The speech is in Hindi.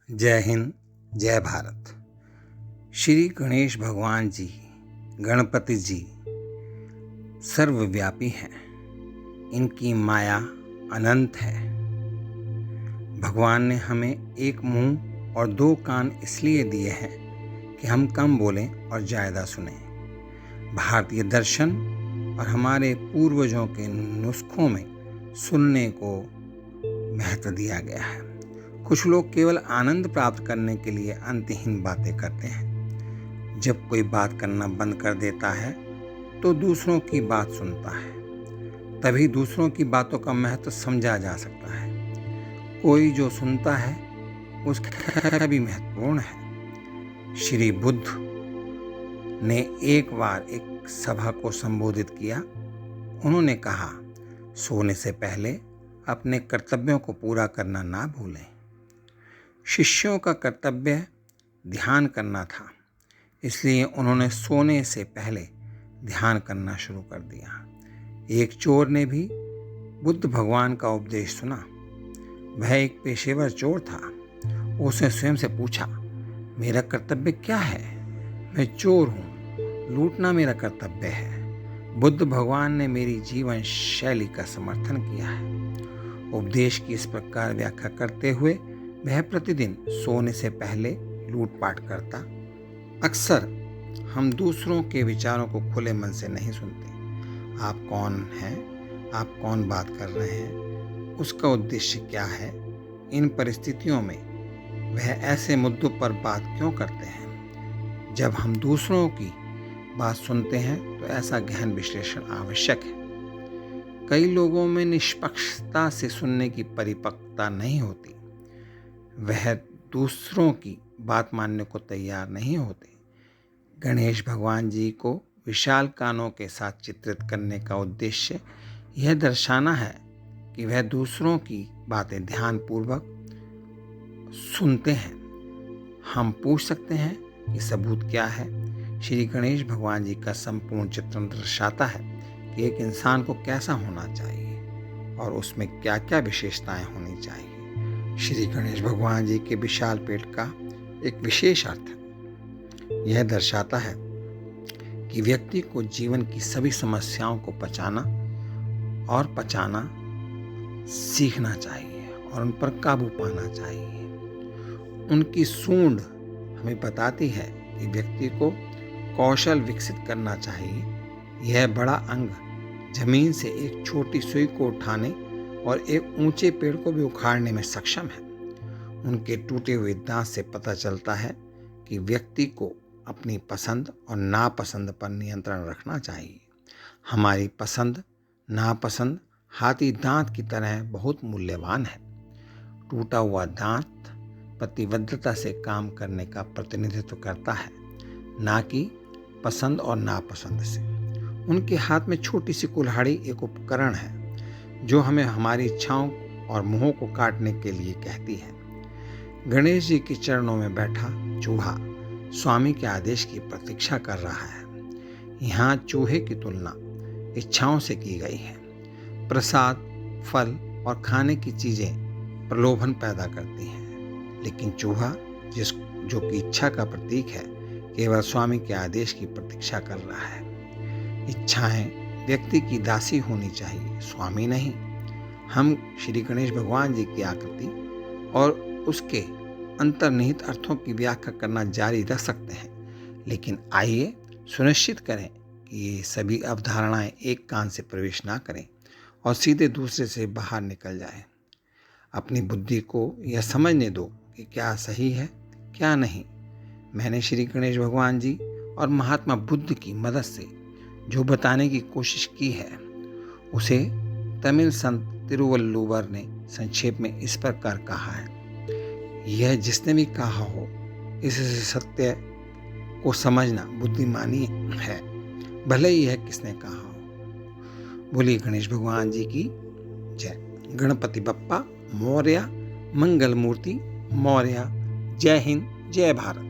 जय हिंद, जय भारत। श्री गणेश भगवान जी, गणपति जी सर्वव्यापी हैं। इनकी माया अनंत है। भगवान ने हमें एक मुंह और दो कान इसलिए दिए हैं कि हम कम बोलें और ज़्यादा सुनें। भारतीय दर्शन और हमारे पूर्वजों के नुस्खों में सुनने को महत्व दिया गया है। कुछ लोग केवल आनंद प्राप्त करने के लिए अंतहीन बातें करते हैं। जब कोई बात करना बंद कर देता है तो दूसरों की बात सुनता है। तभी दूसरों की बातों का महत्व समझा जा सकता है। कोई जो सुनता है उसका भी महत्वपूर्ण है। श्री बुद्ध ने एक बार एक सभा को संबोधित किया। उन्होंने कहा, सोने से पहले अपने कर्तव्यों को पूरा करना ना भूलें। शिष्यों का कर्तव्य ध्यान करना था, इसलिए उन्होंने सोने से पहले ध्यान करना शुरू कर दिया। एक चोर ने भी बुद्ध भगवान का उपदेश सुना। वह एक पेशेवर चोर था। उसने स्वयं से पूछा, मेरा कर्तव्य क्या है? मैं चोर हूँ, लूटना मेरा कर्तव्य है। बुद्ध भगवान ने मेरी जीवन शैली का समर्थन किया है। उपदेश की इस प्रकार व्याख्या करते हुए वह प्रतिदिन सोने से पहले लूटपाट करता। अक्सर हम दूसरों के विचारों को खुले मन से नहीं सुनते। आप कौन हैं? आप कौन बात कर रहे हैं? उसका उद्देश्य क्या है? इन परिस्थितियों में वह ऐसे मुद्दों पर बात क्यों करते हैं? जब हम दूसरों की बात सुनते हैं तो ऐसा गहन विश्लेषण आवश्यक है। कई लोगों में निष्पक्षता से सुनने की परिपक्वता नहीं होती। वह दूसरों की बात मानने को तैयार नहीं होते। गणेश भगवान जी को विशाल कानों के साथ चित्रित करने का उद्देश्य यह दर्शाना है कि वह दूसरों की बातें ध्यानपूर्वक सुनते हैं। हम पूछ सकते हैं कि सबूत क्या है? श्री गणेश भगवान जी का संपूर्ण चित्रण दर्शाता है कि एक इंसान को कैसा होना चाहिए और उसमें क्या क्या विशेषताएं होनी चाहिए। श्री गणेश भगवान जी के विशाल पेट का एक विशेष अर्थ है। यह दर्शाता है कि व्यक्ति को जीवन की सभी समस्याओं को पचाना सीखना चाहिए और उन पर काबू पाना चाहिए। उनकी सूंड हमें बताती है कि व्यक्ति को कौशल विकसित करना चाहिए। यह बड़ा अंग जमीन से एक छोटी सुई को उठाने और एक ऊंचे पेड़ को भी उखाड़ने में सक्षम है। उनके टूटे हुए दांत से पता चलता है कि व्यक्ति को अपनी पसंद और नापसंद पर नियंत्रण रखना चाहिए। हमारी पसंद नापसंद हाथी दांत की तरह बहुत मूल्यवान है। टूटा हुआ दांत प्रतिबद्धता से काम करने का प्रतिनिधित्व करता है, ना कि पसंद और नापसंद से। उनके हाथ में छोटी सी कुल्हाड़ी एक उपकरण है जो हमें हमारी इच्छाओं और मोहों को काटने के लिए कहती है। गणेश जी के चरणों में बैठा चूहा स्वामी के आदेश की प्रतीक्षा कर रहा है। यहाँ चूहे की तुलना इच्छाओं से की गई है। प्रसाद, फल और खाने की चीजें प्रलोभन पैदा करती हैं, लेकिन चूहा जो कि इच्छा का प्रतीक है, केवल स्वामी के आदेश की प्रतीक्षा कर रहा है। इच्छाएं व्यक्ति की दासी होनी चाहिए, स्वामी नहीं। हम श्री गणेश भगवान जी की आकृति और उसके अंतर्निहित अर्थों की व्याख्या करना जारी रख सकते हैं, लेकिन आइए सुनिश्चित करें कि ये सभी अवधारणाएं एक कान से प्रवेश ना करें और सीधे दूसरे से बाहर निकल जाएं। अपनी बुद्धि को यह समझने दो कि क्या सही है, क्या नहीं। मैंने श्री गणेश भगवान जी और महात्मा बुद्ध की मदद से जो बताने की कोशिश की है उसे तमिल संत तिरुवल्लुवर ने संक्षेप में इस प्रकार कहा है। यह जिसने भी कहा हो, इस सत्य को समझना बुद्धिमानी है, भले ही यह किसने कहा हो। बोलिए गणेश भगवान जी की जय। गणपति बप्पा मौर्य, मंगल मूर्ति मौर्य। जय हिंद, जय भारत।